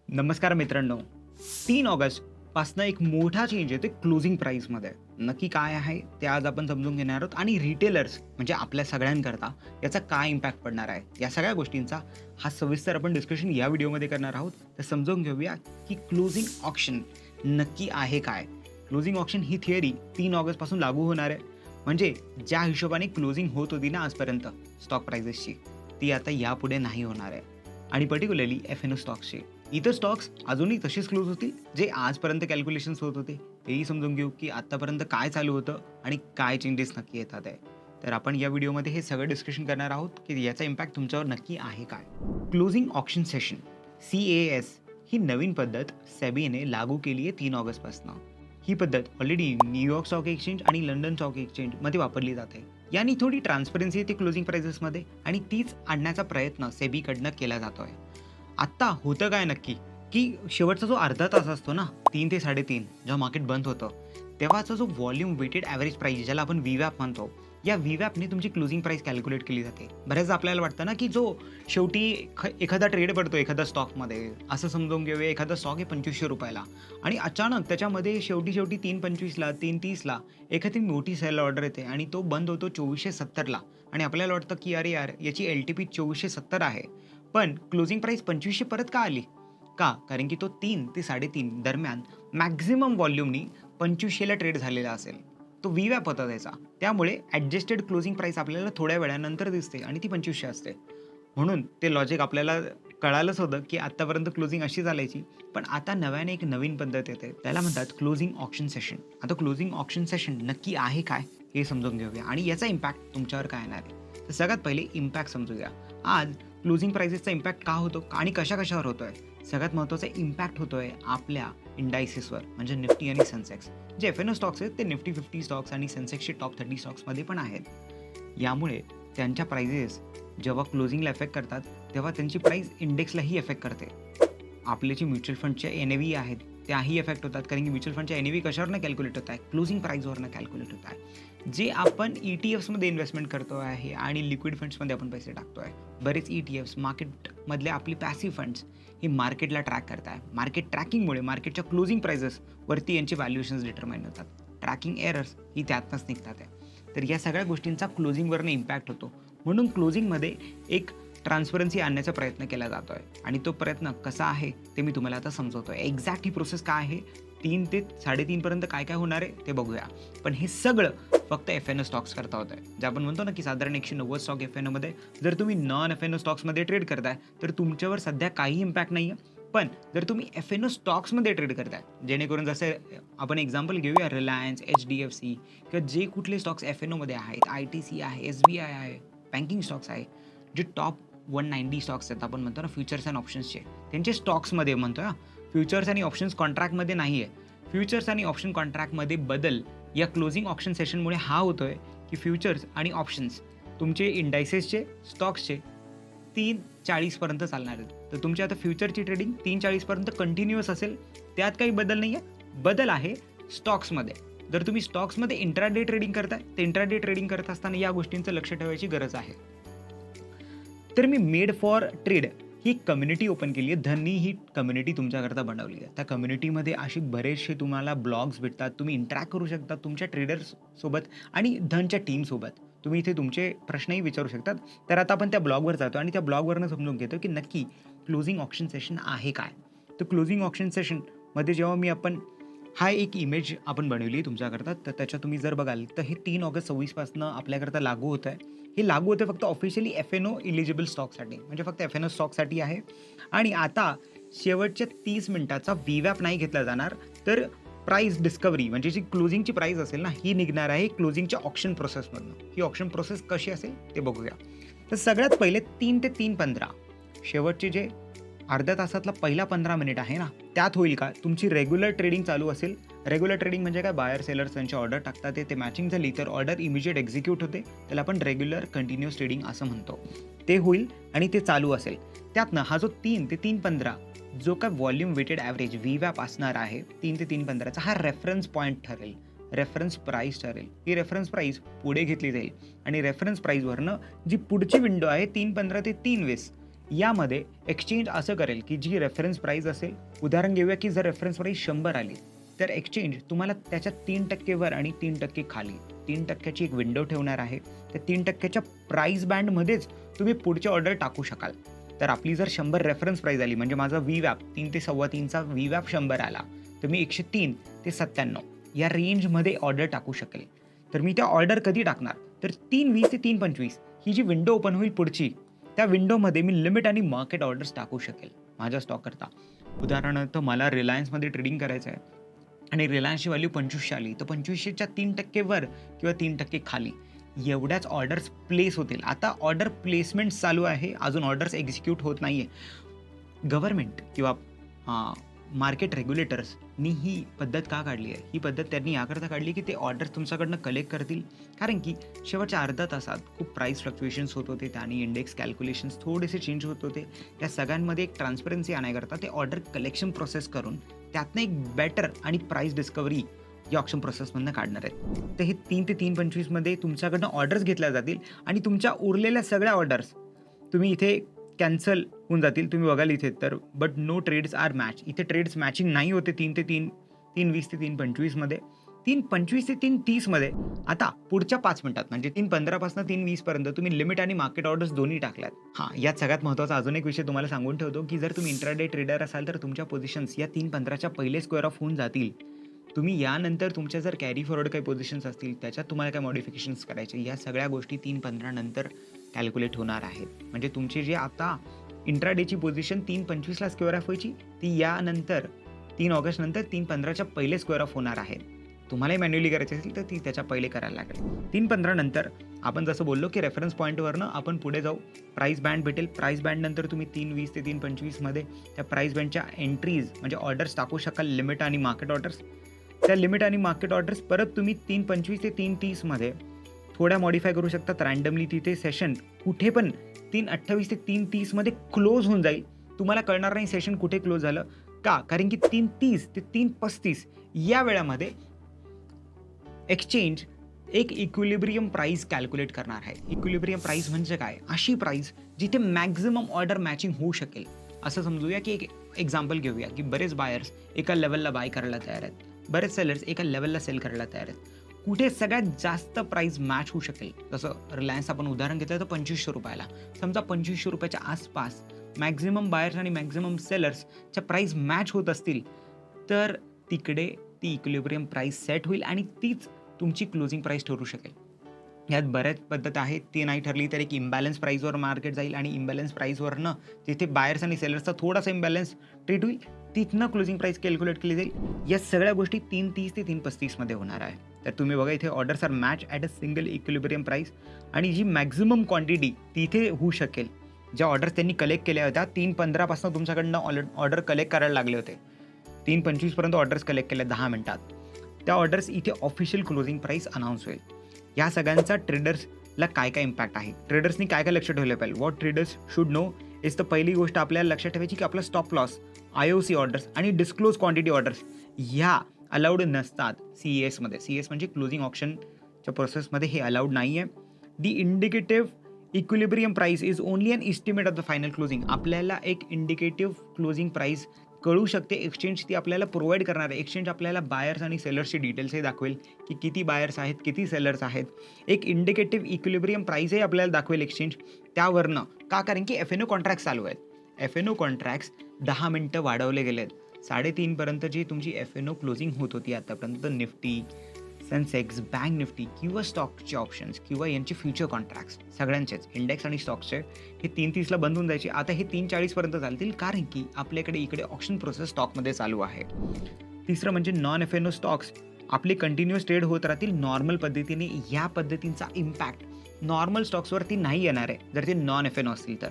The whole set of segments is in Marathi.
नमस्कार मित्रांनो. 3 ऑगस्टपासनं एक मोठा चेंज येतो क्लोजिंग प्राईसमध्ये. नक्की काय आहे ते आज आपण समजून घेणार आहोत आणि रिटेलर्स म्हणजे आपल्या सगळ्यांकरता याचा काय इम्पॅक्ट पडणार आहे, या सगळ्या गोष्टींचा हा सविस्तर आपण डिस्कशन या व्हिडिओमध्ये करणार आहोत. तर समजून घेऊया की क्लोजिंग ऑक्शन नक्की आहे काय. क्लोजिंग ऑक्शन ही थिअरी 3 ऑगस्टपासून लागू होणार आहे. म्हणजे ज्या हिशोबाने क्लोजिंग होत होती ना आजपर्यंत स्टॉक प्राइजेसची, ती आता यापुढे नाही होणार आहे. आणि पर्टिक्युलरली F&O स्टॉक्सची. इतर स्टॉक्स अजूनही तसेच क्लोज होतील जे आजपर्यंत कॅल्क्युलेशन्स होत होते. तेही समजून घेऊ की आत्तापर्यंत काय चालू होतं आणि काय चेंजेस नक्की येतात आहे. तर आपण या व्हिडिओमध्ये हे सगळं डिस्कशन करणार आहोत की याचा इम्पॅक्ट तुमच्यावर नक्की आहे काय. क्लोजिंग ऑक्शन सेशन CAS ही नवीन पद्धत सेबीने लागू केली आहे 3 ऑगस्टपासून. ही पद्धत ऑलरेडी न्यूयॉर्क स्टॉक एक्सचेंज आणि लंडन स्टॉक एक्सचेंजमध्ये वापरली जाते. यानी थोडी ट्रान्सपरन्सी येते क्लोजिंग प्राइसेसमध्ये आणि तीच आणण्याचा प्रयत्न सेबीकडनं केला जातोय. आत्ता होतं काय नक्की, की शेवटचा जो अर्धा तास असतो ना 3 ते 3:30 जेव्हा मार्केट बंद होतं, तेव्हाचा जो व्हॉल्यूम वेटेड ॲव्हरेज प्राईस ज्याला आपण VWAP म्हणतो, या VWAPने तुमची क्लोजिंग प्राईस कॅल्क्युलेट केली जाते. बऱ्याचदा आपल्याला वाटतं ना, की जो शेवटी एखादा ट्रेड पडतो एखाद्या स्टॉकमध्ये, असं समजून घेऊया एखादा स्टॉक आहे ₹2500 आणि अचानक त्याच्यामध्ये शेवटी 3:25ला 3:30ला एखादी मोठी सेल ऑर्डर येते आणि तो बंद होतो 2470ला आणि आपल्याला वाटतं, की अरे यार याची LTP 2470 आहे. पण क्लोजिंग प्राईस 2500 परत का आली? का? कारण की तो 3 ते 3:30 दरम्यान मॅक्झिमम व्हॉल्यूमनी 2500ला ट्रेड झालेला असेल. तो VWAP होता त्याचा. त्यामुळे ॲडजस्टेड क्लोजिंग प्राईस आपल्याला थोड्या वेळानंतर दिसते आणि ती 2500 असते. म्हणून ते लॉजिक आपल्याला कळालंच होतं, की आत्तापर्यंत क्लोजिंग अशी चालायची. पण आता नव्याने एक नवीन पद्धत येते. त्याला म्हणतात क्लोजिंग ऑक्शन सेशन. आता क्लोजिंग ऑक्शन सेशन नक्की आहे काय? हे समजून घेऊया आणि याचा इम्पॅक्ट तुमच्यावर काय येणार आहे. तर सगळ्यात पहिले इम्पॅक्ट समजूया. आज क्लोजिंग प्राइसेसचा इम्पॅक्ट का होतो आणि कशा-कशावर होतोय? सगळ्यात महत्त्वाचा इम्पॅक्ट होतोय आपल्या इंडायसेसवर म्हणजे निफ्टी आणि सेन्सेक्स. जे F&O स्टॉक्स आहेत ते निफ्टी 50 स्टॉक्स आणि सेन्सेक्सचे टॉप 30 स्टॉक्समध्ये पण आहेत. यामुळे त्यांच्या प्राइजेस जेव्हा क्लोजिंगला इफेक्ट करतात, तेव्हा त्यांची प्राइस इंडेक्सलाही इफेक्ट करते. आपले जे म्युच्युअल फंडचे NAV आहेत, त्याही इफेक्ट होतात कारण की म्युच्युअल फंडच्या NAV कशावरनं कॅल्क्युलेट होत आहे? क्लोजिंग प्राइसवरनं कॅल्क्युलेट होत आहे. जे आपण ETFsमध्ये इन्व्हेस्टमेंट करतो आहे आणि लिक्विड फंड्समध्ये आपण पैसे टाकतो आहे. बरेच ETFs मार्केटमधले आपली पॅसिव्ह फंड्स हे मार्केटला ट्रॅक करत आहे. मार्केट ट्रॅकिंगमुळे मार्केटच्या क्लोजिंग प्राइसेसवरती यांचे व्हॅल्युएशन्स डिटरमाइन होतात. ट्रॅकिंग एरर्स ही त्यातनंच निघतात आहे. तर या सगळ्या गोष्टींचा क्लोजिंगवरनं इम्पॅक्ट होतो. म्हणून क्लोजिंगमध्ये एक ट्रान्सपरन्सी आणण्याचा प्रयत्न केला जातो आहे आणि तो प्रयत्न कसा आहे ते मी तुम्हाला आता समजवतो आहे. एक्झॅक्ट ही प्रोसेस काय आहे, 3 ते 3:30 पर्यंत काय होणार आहे ते बघूया. पण हे सगळं फक्त F&O स्टॉक्स करता होत आहे. जे आपण म्हणतो ना, की साधारण 190 स्टॉक F&Oमध्ये जर तुम्ही नॉन F&O स्टॉक्समध्ये ट्रेड करताय, तर तुमच्यावर सध्या काही इम्पॅक्ट नाही आहे. पण जर तुम्ही F&O स्टॉक्समध्ये ट्रेड करताय, जेणेकरून जसे आपण एक्झाम्पल घेऊया रिलायन्स, HDFC किंवा जे कुठले स्टॉक्स F&Oमध्ये आहेत, ITC आहे, SBI आहे, बँकिंग स्टॉक्स आहे, जे टॉप 190 स्टॉक्स आहेत आपण म्हणतो ना फ्युचर्स अँड ऑप्शन्सचे, त्यांचे स्टॉक्समध्ये म्हणतो ना, फ्युचर्स आणि ऑप्शन्स कॉन्ट्रॅक्टमध्ये नाही आहे. फ्युचर्स आणि ऑप्शन कॉन्ट्रॅक्टमध्ये बदल या क्लोजिंग ऑक्शन सेशनमुळे हा होतोय, की फ्युचर्स आणि ऑप्शन्स तुमचे इंडायसेसचे, स्टॉक्सचे 3:40 पर्यंत चालणार आहेत. तर तुमची आता फ्युचरची ट्रेडिंग 3:40 पर्यंत कंटिन्युअस असेल. त्यात काही बदल नाही आहे. बदल आहे स्टॉक्समध्ये. जर तुम्ही स्टॉक्समध्ये इंट्राडे ट्रेडिंग करताय, तर इंट्राडे ट्रेडिंग करत असताना या गोष्टींचं लक्ष ठेवायची गरज आहे. तर मी मेड फॉर ट्रेड ही कम्युनिटी ओपन केली आहे. धननी ही कम्युनिटी तुमच्याकरता बनवली आहे. त्या कम्युनिटीमध्ये असे बरेचसे तुम्हाला ब्लॉग्स भेटतात. तुम्ही इंटरॅक्ट करू शकता तुमच्या ट्रेडर्ससोबत आणि धनच्या टीमसोबत. तुम्ही इथे तुमचे प्रश्नही विचारू शकतात. तर आता आपण त्या ब्लॉगवर जातो आणि त्या ब्लॉगवरनं समजून घेतो, की नक्की क्लोजिंग ऑक्शन सेशन आहे काय? तर क्लोजिंग ऑक्शन सेशनमध्ये जेव्हा आपण हा एक इमेज आपण बनवली आहे तुमच्याकरता, तर त्याच्यात तुम्ही जर बघाल तर हे 3 ऑगस्ट 26 पासून आपल्याकरता लागू होत आहे. हे लागू होते फक्त ऑफिशियली F&O इलिजिबल स्टॉकसाठी, म्हणजे फक्त F&O स्टॉकसाठी आहे. आणि आता शेवटच्या 30 मिनिटाचा VWAP नाही घेतला जाणार, तर प्राईस डिस्कव्हरी म्हणजे जी क्लोजिंगची प्राईस असेल ना, ही निघणार आहे क्लोजिंगच्या ऑक्शन प्रोसेसमधनं. ही ऑक्शन प्रोसेस कशी असेल ते बघूया. तर सगळ्यात पहिले 3 ते 3:15 शेवटचे जे अर्ध्या तासातला पहिला 15 मिनिट आहे ना, त्यात होईल का तुमची रेग्युलर ट्रेडिंग चालू असेल. रेग्युलर ट्रेडिंग म्हणजे काय, बायर सेलर्स त्यांची ऑर्डर टाकतात, ते मॅचिंग झाली तर ऑर्डर इमिजिएट एक्झिक्यूट होते. त्याला आपण रेग्युलर कंटिन्युअस ट्रेडिंग असं म्हणतो. ते होईल आणि ते चालू असेल. त्यातनं हा जो 3 ते 3:15 जो काय व्हॉल्यूम वेटेड ॲव्हरेज VWAP असणार आहे 3 ते 3:15चा हा रेफरन्स पॉईंट ठरेल. रेफरन्स प्राईस ठरेल. ही रेफरन्स प्राईस पुढे घेतली जाईल आणि रेफरन्स प्राईसवरनं जी पुढची विंडो आहे 3:15 ते 3:20 यामध्ये एक्सचेंज असं करेल की जी रेफरन्स प्राईस असेल, उदाहरण घेऊया की जर रेफरन्स प्राईस 100 आली, तर एक्सचेंज तुम्हाला त्याच्या 3% वर आणि 3% खाली 3%ची एक विंडो ठेवणार आहे. त्या 3%च्या प्राईस बँडमध्येच तुम्ही पुढची ऑर्डर टाकू शकाल. तर आपली जर 100 रेफरन्स प्राईस आली, म्हणजे माझा VWAP 3 ते 3.25चा VWAP 100 आला, तर मी 103 ते 97 या रेंजमध्ये ऑर्डर टाकू शकेल. तर मी त्या ऑर्डर कधी टाकणार, तर 3.20 ते 3.25 ही जी विंडो ओपन होईल पुढची, त्या विंडोमध्ये मी लिमिट आणि मार्केट ऑर्डर्स टाकू शकेल माझ्या स्टॉककरता. उदाहरणार्थ मला रिलायन्समध्ये ट्रेडिंग करायचं आहे आणि रिलायन्सची व्हॅल्यू 2500 आली, तर 2500च्या 3% वर किंवा 3% खाली एवढ्याच ऑर्डर्स प्लेस होतील. आता ऑर्डर प्लेसमेंट चालू आहे, अजून ऑर्डर्स एक्झिक्यूट होत नाही आहे. गव्हर्नमेंट किंवा मार्केट रेग्युलेटर्सनी ही पद्धत का काढली आहे? ही पद्धत त्यांनी याकरता काढली की ते ऑर्डर्स तुमच्याकडनं कलेक्ट करतील, कारण की शेवटच्या अर्ध्या तासात खूप प्राईस फ्लक्च्युएशन्स होत होते, त्याने इंडेक्स कॅल्क्युलेशन्स थोडेसे चेंज होत होते. या सगळ्यांमध्ये एक ट्रान्सपरन्सी आणण्याकरता ते ऑर्डर कलेक्शन प्रोसेस करून त्यातनं एक बेटर आणि प्राईस डिस्कव्हरी या ऑप्शन प्रोसेसमधनं काढणार आहेत. तर हे 3 ते 3.25 मध्ये तुमच्याकडनं ऑर्डर्स घेतल्या जातील आणि तुमच्या उरलेल्या सगळ्या ऑर्डर्स तुम्ही इथे कॅन्सल होऊन जातील. तुम्ही बघाल इथे तर but no trades are match. इथे ट्रेड्स मॅचिंग नाही होते 3 ते 3.20 ते 3.25 मध्ये. 3.25 ते 3.30 मध्ये आता पुढच्या 5 मिनिटात म्हणजे 3.15 पासून 3.20 पर्यंत तुम्ही लिमिट आणि मार्केट ऑर्डर्स दोन्ही टाकल्यात. हां, यात सगळ्यात महत्त्वाचा अजून एक विषय तुम्हाला सांगून ठेवतो, की जर तुम्ही इंट्राडे ट्रेडर असाल तर तुमच्या पोझिशन्स या 3.15च्या पहिले स्क्वेअर ऑफ होऊन जातील. तुम्ही यानंतर तुमच्या जर कॅरी फॉरवर्ड काही पोझिशन्स असतील, त्याच्यात तुम्हाला काही मॉडिफिकेशन्स करायचे, या सगळ्या गोष्टी 3.15 नंतर कॅल्क्युलेट होणार आहेत. म्हणजे तुमची जी आता इंट्राडेची पोझिशन 3.25ला स्क्वेअर ऑफ व्हायची, ती यानंतर 3 ऑगस्ट नंतर 3.15च्या पहिले स्क्वेअर ऑफ होणार आहे. तुम्हालाही मॅन्युअली करायची असेल तर ती त्याच्या पहिले करायला लागेल. 3.15 नंतर आपण जसं बोललो की रेफरन्स पॉईंटवरनं आपण पुढे जाऊ, प्राईस बँड भेटेल. प्राईस बँड नंतर तुम्ही 3.20 ते 3.25 मध्ये त्या प्राईस बँडच्या एंट्रीज म्हणजे ऑर्डर्स टाकू शकाल, लिमिट आणि मार्केट ऑर्डर्स. त्या लिमिट आणि मार्केट ऑर्डर्स परत तुम्ही 3.25 ते 3.30 मध्ये थोड्या मॉडिफाय करू शकतात रँडमली. तिथे सेशन कुठे पण 3.28 ते 3.30 मध्ये क्लोज होऊन जाईल. तुम्हाला कळणार नाही सेशन कुठे क्लोज झालं का, कारण की 3.30 ते 3.35 या वेळामध्ये एक्सचेंज एक इक्विलिब्रियम प्राईस कॅल्क्युलेट करणार आहे. इक्विलिब्रियम प्राईस म्हणजे काय? अशी प्राईस जिथे मॅक्झिमम ऑर्डर मॅचिंग होऊ शकेल. असं समजूया की एक एक्झाम्पल घेऊया की बरेच बायर्स एका लेवलला बाय करायला तयार आहेत, बरेच सेलर्स एका लेवलला सेल करायला तयार आहेत. कुठे सगळ्यात जास्त प्राईस मॅच होऊ शकेल, जसं रिलायन्स आपण उदाहरण घेतलं तर 2500 रुपयाला. समजा 2500 रुपयाच्या आसपास मॅक्झिमम बायर्स आणि मॅक्झिमम सेलर्सच्या प्राईस मॅच होत असतील, तर तिकडे ती इक्विलिब्रियम प्राईस सेट होईल आणि तीच तुमची क्लोजिंग प्राईस ठरू शकेल. यात बऱ्याच पद्धत आहेत. ती नाही ठरली तर एक इम्बॅलन्स प्राईसवर मार्केट जाईल आणि इम्बॅलन्स प्राईसवरनं तिथे बायर्स आणि सेलर्सचा थोडासा इम्बॅलन्स ट्रीट होईल, तिथनं क्लोजिंग प्राईस कॅल्क्युलेट केली जाईल. या सगळ्या गोष्टी 3.30 ते 3.35 मध्ये होणार आहे. तर तुम्ही बघा इथे orders are match at a single equilibrium price आणि जी मॅक्झिमम क्वांटिटी तिथे होऊ शकेल. ज्या ऑर्डर्स त्यांनी कलेक्ट केल्या होत्या 3.15 पासून तुमच्याकडनं ऑर्डर कलेक्ट करायला लागले होते, 3.25 पर्यंत ऑर्डर्स कलेक्ट केल्या 10 मिनिटात. त्या ऑर्डर्स इथे ऑफिशियल क्लोजिंग प्राईस अनाऊन्स होईल. या सगळ्यांचा ट्रेडर्सला काय काय इम्पॅक्ट आहे, ट्रेडर्सनी काय काय लक्ष ठेवलं पाहिजे, what traders should know is. तर पहिली गोष्ट आपल्याला लक्षात ठेवायची की आपला स्टॉप लॉस, IOC ऑर्डर्स आणि डिस्क्लोज क्वांटिटी ऑर्डर्स ह्या अलाउड नसतात CES मध्ये. CES म्हणजे क्लोजिंग ऑप्शनच्या प्रोसेसमध्ये हे अलाउड नाही आहे. The indicative equilibrium price is only an estimate of the final closing. आपल्याला एक इंडिकेटिव्ह क्लोजिंग प्राईस कळू शकते, एक्सचेंज ती आपल्याला प्रोव्हाइड करणार आहे. एक्सचेंज आपल्याला बायर्स आणि सेलर्सचे डिटेल्सही दाखवेल की किती बायर्स आहेत, किती सेलर्स आहेत. एक इंडिकेटिव्ह इक्विलिब्रियम प्राईसही आपल्याला दाखवेल एक्सचेंज त्यावरनं. का? कारण की FNO कॉन्ट्रॅक्ट चालू आहेत. FNO कॉन्ट्रॅक्ट्स 10 मिनिटं वाढवले गेले आहेत. 3:30 पर्यंत जी तुमची FNO क्लोजिंग होत होती आतापर्यंत, निफ्टी, सेन्सेक्स, बँक निफ्टी किंवा स्टॉकचे ऑप्शन्स किंवा यांचे फ्युचर कॉन्ट्रॅक्ट्स सगळ्यांचेच इंडेक्स आणि स्टॉक्सचे हे 3:30ला बंद होऊन जायचे. आता हे 3:40 पर्यंत चालतील, कारण की आपल्याकडे इकडे ऑप्शन प्रोसेस स्टॉकमध्ये चालू आहे. तिसरं म्हणजे नॉन FNO स्टॉक्स आपले कंटिन्युअस ट्रेड होत राहतील नॉर्मल पद्धतीने. या पद्धतींचा इम्पॅक्ट नॉर्मल स्टॉक्सवरती नाही येणार आहे जर ते नॉन FNO असतील तर.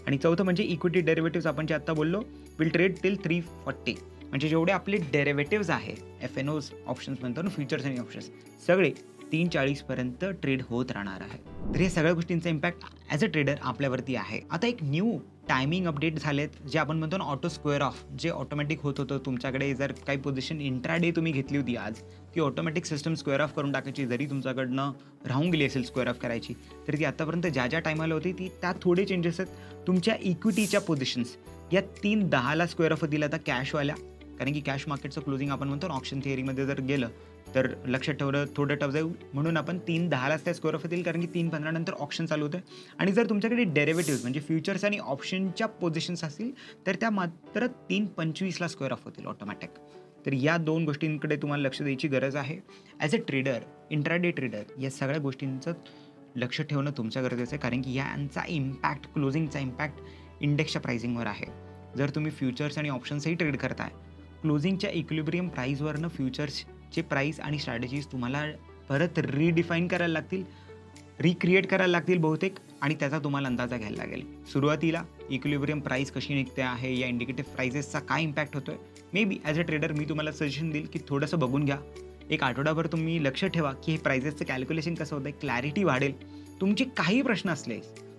आणि चौथं म्हणजे इक्विटी डेरिव्हेटिव्स, आपण जे आत्ता बोललो, विल ट्रेड टिल 340. म्हणजे जेवढे आपले डेरिव्हेटिव्स आहे FNOs ऑप्शन्स म्हणतो, फ्युचर्स आणि ऑप्शन्स सगळे 3:40 पर्यंत ट्रेड होत राहणार आहे. तर या सगळ्या गोष्टींचा इम्पॅक्ट ॲज अ ट्रेडर आपल्यावरती आहे. आता एक न्यू टायमिंग अपडेट झालेत, जे आपण म्हणतो ना ऑटो स्क्वेअर ऑफ, जे ऑटोमॅटिक होत होतं. तुमच्याकडे जर काही पोझिशन इंट्राडे तुम्ही घेतली होती आज, ती ऑटोमॅटिक सिस्टम स्क्वेअर ऑफ करून टाकायची. जरी तुमच्याकडनं राहून गेली असेल स्क्वेअर ऑफ करायची, तर ती आतापर्यंत ज्या टायमाला होती ती त्यात थोडे चेंजेस आहेत. तुमच्या इक्विटीच्या पोझिशन्स या 3:10ला स्क्वेअर ऑफ होतील आता कॅशवाल्या, कारण की कॅश मार्केटचं क्लोजिंग आपण म्हणतो ना ऑप्शन थिअरीमध्ये जर गेलं तर लक्षात ठेवलं थोडं टफ जाईल, म्हणून आपण 3:10लाच त्या स्क्वेअर ऑफ होतील, कारण की 3:15 नंतर ऑप्शन चालू होतं. आणि जर तुमच्याकडे डेरिव्हेटिव्ह म्हणजे फ्युचर्स आणि ऑप्शनच्या पोझिशन्स असतील तर त्या मात्र 3:25ला स्क्वेअर ऑफ होतील ऑटोमॅटिक. तर या 2 गोष्टींकडे तुम्हाला लक्ष द्यायची गरज आहे. As a trader, intraday trader, या सगळ्या गोष्टींचं लक्ष ठेवणं तुमचं गरजेचं आहे, कारण की यांचा इम्पॅक्ट, क्लोजिंगचा इम्पॅक्ट इंडेक्सच्या प्राइसिंगवर आहे. जर तुम्ही फ्युचर्स आणि ऑप्शन्सही ट्रेड करताय, क्लोजिंगच्या इक्विलिब्रियम प्राईसवरनं फ्युचर्सचे प्राईस आणि स्ट्रॅटेजीज तुम्हाला परत रिडिफाईन करायला लागतील, रिक्रिएट करायला लागतील बहुतेक, आणि त्याचा तुम्हाला अंदाजा घ्यायला लागेल. सुरुवातीला इक्विलिब्रियम प्राईस कशी निघते आहे, या इंडिकेटिव्ह प्राइसेसचा काय इम्पॅक्ट होतो आहे, may be as a trader मी तुम्हाला सजेशन देईल की थोडंसं बघून घ्या. एक आठवडाभर तुम्ही लक्ष ठेवा की हे प्राइसेसचं कॅल्क्युलेशन कसं होतं आहे, क्लॅरिटी वाढेल. तुमचे काही प्रश्न असले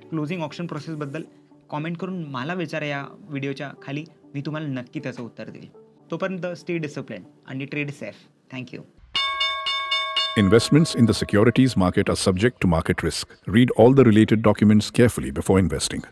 क्लोजिंग ऑप्शन प्रोसेसबद्दल कॉमेंट करून मला विचारा या व्हिडिओच्या खाली, मी तुम्हाला नक्की त्याचं उत्तर देईल. तोपर्यंत स्टे डिसिप्लिन आणि trade safe. Thank you. Investments in the securities market are subject to market risk. Read all the related documents carefully before investing.